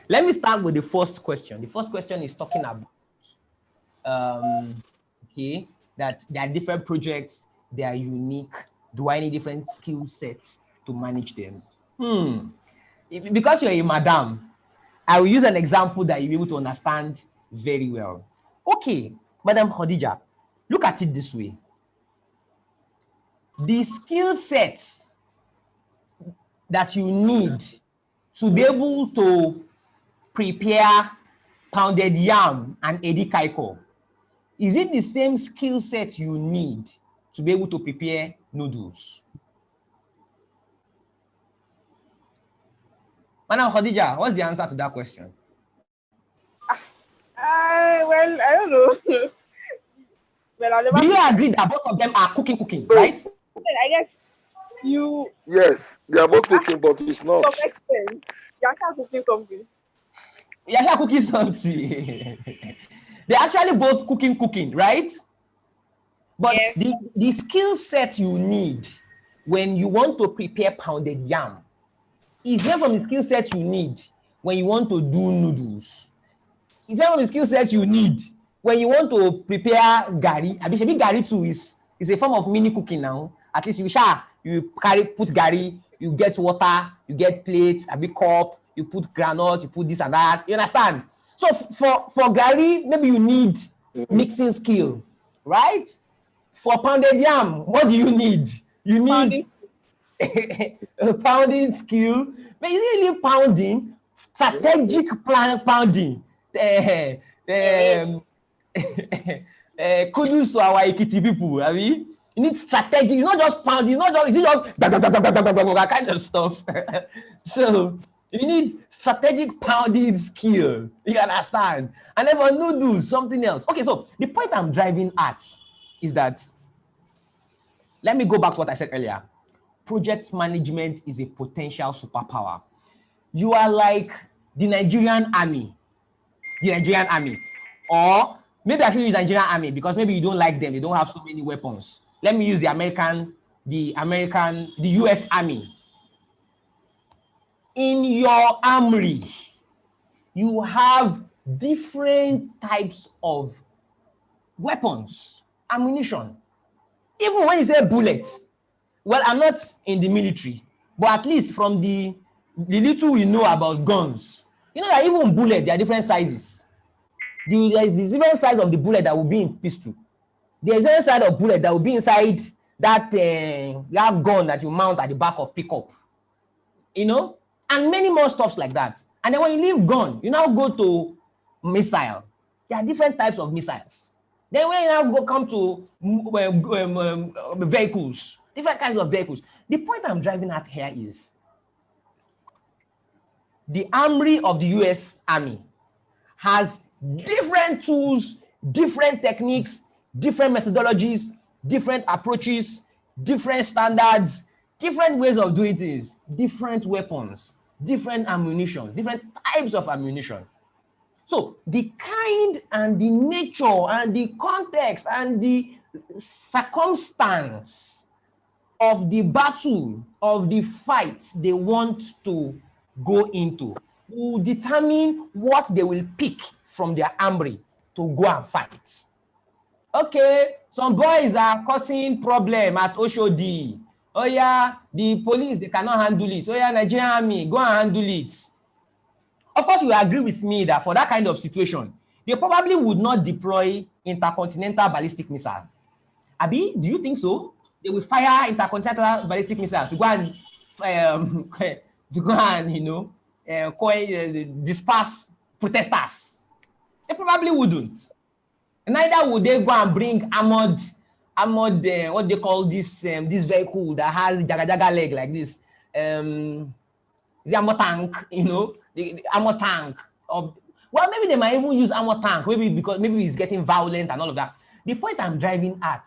let me start with the first question. The first question is talking about okay, that there are different projects, they are unique. Do I need different skill sets to manage them? Because you're a madam, I will use an example that you'll be able to understand very well. Okay, Madam Khadija, look at it this way. The skill sets that you need to be able to prepare pounded yam and edikaiko, is it the same skill set you need to be able to prepare noodles? Madam Khadija, what's the answer to that question? Well, I don't know. Well, I'll never. Do you agree that both of them are cooking, right? I guess you. Yes, they are both cooking, but it's not. To some extent, you're actually cooking something. You're actually cooking something. They're actually both cooking, right? But Yes. the skill set you need when you want to prepare pounded yam is different from the skill set you need when you want to do noodles. It's different from the skill set you need when you want to prepare gari. I mean, gari too is a form of mini cooking now. At least you put gari, you get water, you get plates, a big cup, you put granite, you put this and that. You understand? So for gari, maybe you need mixing skill, right? For pounded yam, what do you need? You need a pounding skill. But is it really pounding? Strategic pounding. Kudos to our Ekiti people. I mean, you need strategic. It's not just pounding. It's not just that kind of stuff. So you need strategic pounding skill. You understand? And then for noodles, something else. Okay, so the point I'm driving at is that, let me go back to what I said earlier. Project management is a potential superpower. You are like the Nigerian army. Or maybe I should use Nigerian army because maybe you don't like them. They don't have so many weapons. Let me use the US army. In your armory, you have different types of weapons, ammunition. Even when you say bullets, well, I'm not in the military, but at least from the little we know about guns, you know that even bullets, there are different sizes. There is the different size of the bullet that will be in pistol. There is different size of bullet that will be inside that gun that you mount at the back of pickup. You know, and many more stuffs like that. And then when you leave gun, you now go to missile. There are different types of missiles. Then when you now come to vehicles, different kinds of vehicles. The point I'm driving at here is the armory of the US Army has different tools, different techniques, different methodologies, different approaches, different standards, different ways of doing things, different weapons, different ammunition, different types of ammunition. So the kind and the nature and the context and the circumstance of the battle, of the fight they want to go into will determine what they will pick from their armory to go and fight. Okay, some boys are causing problem at Oshodi. Oh yeah, the police, they cannot handle it. Oh yeah, Nigerian army, go and handle it. Of course, you agree with me that for that kind of situation, they probably would not deploy intercontinental ballistic missile. Abi, do you think so? They will fire intercontinental ballistic missile to go and you know, disperse protesters. They probably wouldn't. Neither would they go and bring armored what they call this vehicle that has jaga leg like this. The armor tank, you know, the armor tank. Well, maybe they might even use armor tank, maybe because maybe it's getting violent and all of that. The point I'm driving at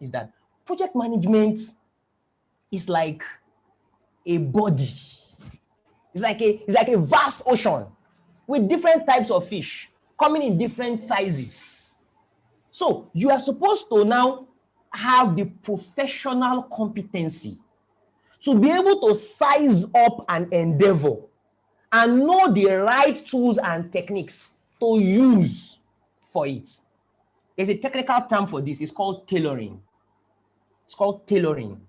is that project management is like a body. It's like a vast ocean with different types of fish coming in different sizes. So you are supposed to now have the professional competency to be able to size up an endeavor and know the right tools and techniques to use for it. There's a technical term for this. It's called tailoring. It's called tailoring.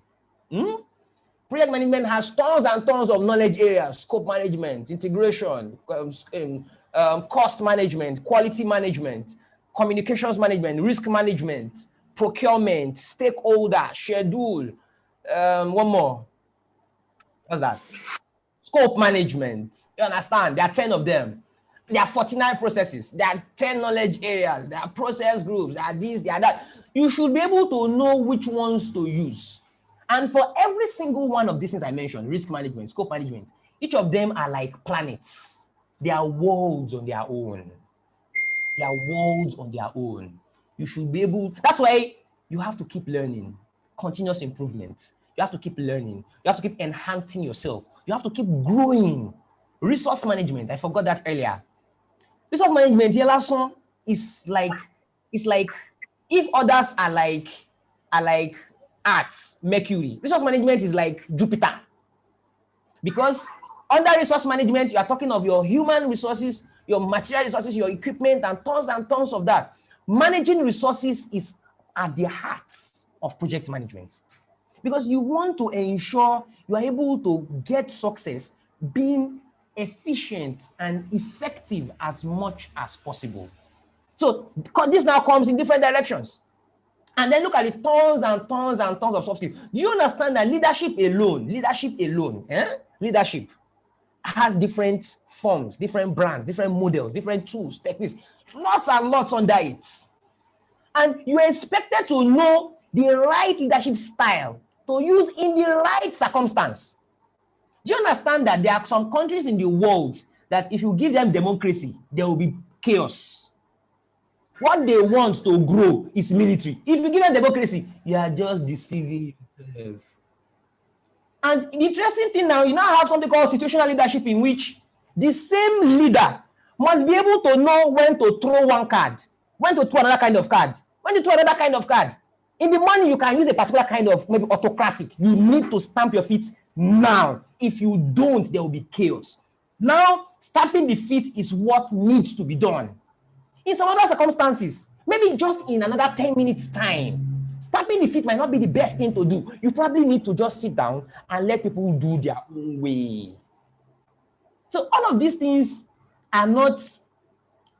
Project management has tons and tons of knowledge areas: scope management, integration, cost management, quality management, communications management, risk management, procurement, stakeholder, schedule. One more. What's that? Scope management. You understand? There are 10 of them. There are 49 processes. There are 10 knowledge areas. There are process groups. There are this, there are that. You should be able to know which ones to use. And for every single one of these things I mentioned, risk management, scope management, each of them are like planets. They are worlds on their own. They are worlds on their own. You should be able, that's why you have to keep learning, continuous improvement. You have to keep learning. You have to keep enhancing yourself. You have to keep growing. Resource management, I forgot that earlier. Resource management, Yelason, is like, it's like if others are like Earth, Mercury. Resource management is like Jupiter. Because under resource management, you are talking of your human resources, your material resources, your equipment, and tons of that. Managing resources is at the heart of project management. Because you want to ensure you are able to get success being efficient and effective as much as possible. So this now comes in different directions. And then look at the tons and tons and tons of soft skills. Do you understand that leadership alone, leadership has different forms, different brands, different models, different tools, techniques, lots and lots under it. And you are expected to know the right leadership style to use in the right circumstance. Do you understand that there are some countries in the world that if you give them democracy, there will be chaos? What they want to grow is military. If you give them democracy, you are just deceiving yourself. And the interesting thing now, you now have something called situational leadership, in which the same leader must be able to know when to throw one card, when to throw another kind of card, when to throw another kind of card. In the morning, you can use a particular kind of maybe autocratic. You need to stamp your feet now. If you don't, there will be chaos. Now, stamping the feet is what needs to be done. In some other circumstances, maybe just in another 10 minutes time, stamping the feet might not be the best thing to do. You probably need to just sit down and let people do their own way. So all of these things are not,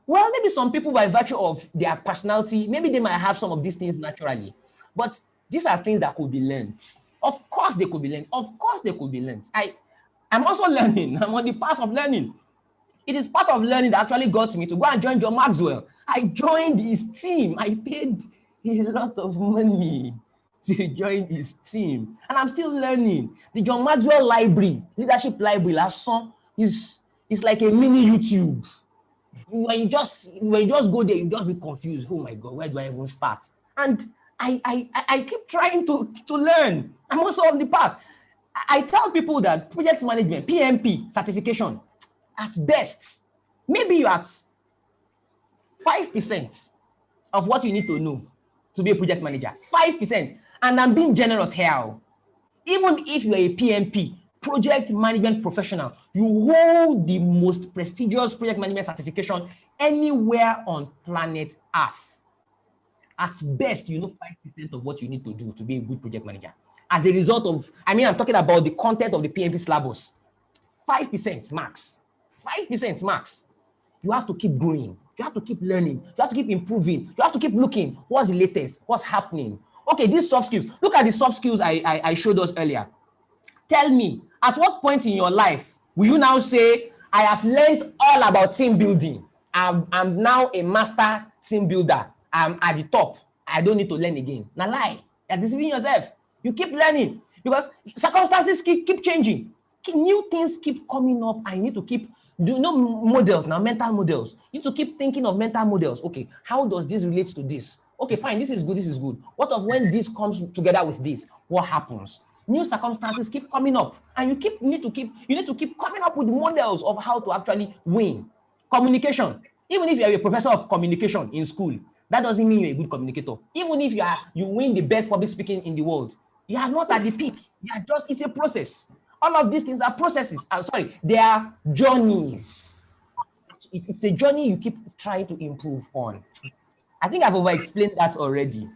well, maybe some people by virtue of their personality, maybe they might have some of these things naturally, but these are things that could be learned. Of course they could be learned. Of course they could be learned. I'm also learning. I'm on the path of learning. It is part of learning that actually got me to go and join John Maxwell. I joined his team. I paid a lot of money to join his team. And I'm still learning. The John Maxwell library, leadership library, last song is like a mini YouTube. When you just go there, you just be confused. Oh my God, where do I even start? And I keep trying to learn. I'm also on the path. I tell people that project management, PMP certification, at best, maybe you're at 5% of what you need to know to be a project manager. 5%. And I'm being generous here. Even if you're a PMP, project management professional, you hold the most prestigious project management certification anywhere on planet Earth. At best, you know 5% of what you need to do to be a good project manager. As a result of, I'm talking about the content of the PMP syllabus. 5% max. 5% max. You have to keep growing. You have to keep learning. You have to keep improving. You have to keep looking. What's the latest? What's happening? Okay, these soft skills. Look at the soft skills I showed us earlier. Tell me, at what point in your life will you now say, I have learned all about team building. I'm now a master team builder. I'm at the top. I don't need to learn again. Now lie. You're deceiving yourself. You keep learning because circumstances keep changing. New things keep coming up. I need to keep models now, mental models. You need to keep thinking of mental models. Okay, how does this relate to this? Okay, fine, this is good, this is good. What of when this comes together with this? What happens? New circumstances keep coming up, and you need to keep coming up with models of how to actually win. Communication. Even if you are a professor of communication in school, that doesn't mean you're a good communicator. Even if you win the best public speaking in the world, you are not at the peak. It's a process. All of these things are processes. I'm sorry, they are journeys. It's a journey you keep trying to improve on. I think I've over-explained that already.